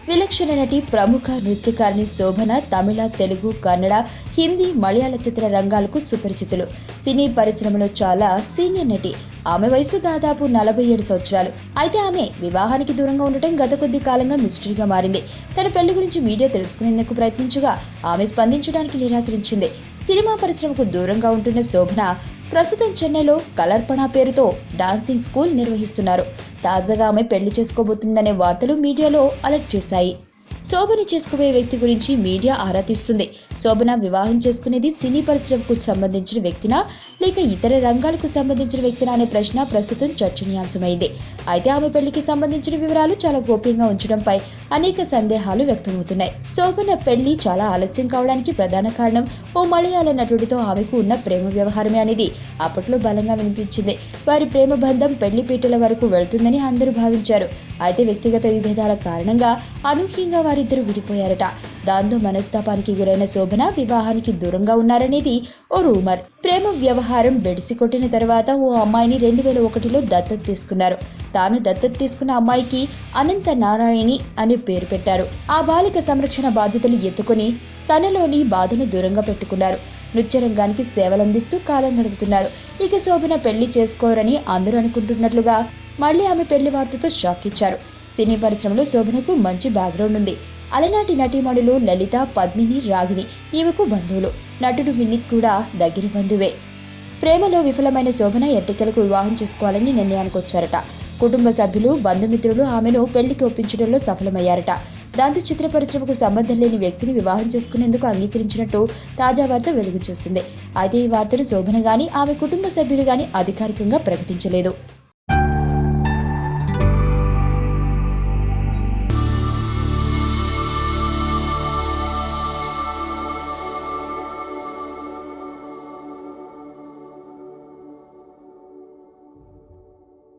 విలక్షణ నటి, ప్రముఖ నృత్యకారిణి శోభన తమిళ, తెలుగు, కన్నడ, హిందీ, మలయాళ చిత్ర రంగాలకు సుపరిచితులు. సినీ పరిశ్రమలో చాలా సీనియర్ నటి. ఆమె వయసు దాదాపు 47 సంవత్సరాలు. అయితే ఆమె వివాహానికి దూరంగా ఉండటం గత కొద్ది కాలంగా మిస్టరీగా మారింది. తన పెళ్లి గురించి మీడియా తెలుసుకునేందుకు ప్రయత్నించగా ఆమె స్పందించడానికి నిరాకరించింది. సినిమా పరిశ్రమకు దూరంగా ఉంటున్న శోభన ప్రస్తుతం చెన్నైలో కలర్పణ పేరుతో డాన్సింగ్ స్కూల్ నిర్వహిస్తున్నారు. తాజాగా ఆమె పెళ్లి చేసుకోబోతుందనే వార్తలు మీడియాలో అలర్ట్ చేశాయి. శోభన చేసుకోబోయే వ్యక్తి గురించి మీడియా ఆరా తీస్తుంది. శోభన వివాహం చేసుకునేది సినీ పరిశ్రమకు సంబంధించిన వ్యక్తినా లేక ఇతర రంగాలకు సంబంధించిన వ్యక్తినా అనే ప్రశ్న ప్రస్తుతం చర్చనీయాంశమైంది. అయితే ఆమె పెళ్లికి సంబంధించిన వివరాలు చాలా గోప్యంగా ఉంచడంపై అనేక సందేహాలు వ్యక్తమవుతున్నాయి. శోభన పెళ్లి చాలా ఆలస్యం కావడానికి ప్రధాన కారణం ఓ మలయాళ నటుడితో ఆమెకు ఉన్న ప్రేమ వ్యవహారమే అనేది అప్పట్లో బలంగా వినిపించింది. వారి ప్రేమ బంధం పెళ్లి పీటల వరకు వెళ్తుందని అందరూ భావించారు. అయితే వ్యక్తిగత విభేదాల కారణంగా అనూహ్యంగా వారిద్దరూ విడిపోయారట. దాంతో మనస్తాపానికి గురైన శోభన వివాహానికి దూరంగా ఉన్నారనేది ఓ రూమర్. ప్రేమ వ్యవహారం బెడిసి కొట్టిన తర్వాత ఓ అమ్మాయిని 2001లో దత్తత తీసుకున్నారు. తాను దత్తత తీసుకున్న అమ్మాయికి అనంత నారాయణి అనే పేరు పెట్టారు. ఆ బాలిక సంరక్షణ బాధ్యతలు ఎత్తుకొని తనలోని బాధను దూరంగా పెట్టుకున్నారు. నృత్య రంగానికి సేవలందిస్తూ కాలం గడుపుతున్నారు. ఇక శోభన పెళ్లి చేసుకోరని అందరూ అనుకుంటున్నట్లుగా మళ్లీ ఆమె పెళ్లి వార్తతో షాక్ ఇచ్చారు. సినీ పరిశ్రమలో శోభనకు మంచి బ్యాక్గ్రౌండ్ ఉంది. అలనాటి నటీమణులు లలిత, పద్మిని, రాగిణి ఈమెకు బంధువులు. నటుడు వినీత్ కూడా దగ్గర బంధువే. ప్రేమలో విఫలమైన శోభన ఎట్టకేలకు వివాహం చేసుకోవాలని నిర్ణయానికి వచ్చారట. కుటుంబ సభ్యులు, బంధుమిత్రులు ఆమెను పెళ్లికి ఒప్పించడంలో సఫలమయ్యారట. దాంతో చిత్ర పరిశ్రమకు సంబంధం లేని వ్యక్తిని వివాహం చేసుకునేందుకు అంగీకరించినట్టు తాజా వార్త వెలుగు చూసింది. అయితే ఈ వార్తను శోభన గాని ఆమె కుటుంబ సభ్యులు గాని అధికారికంగా ప్రకటించలేదు.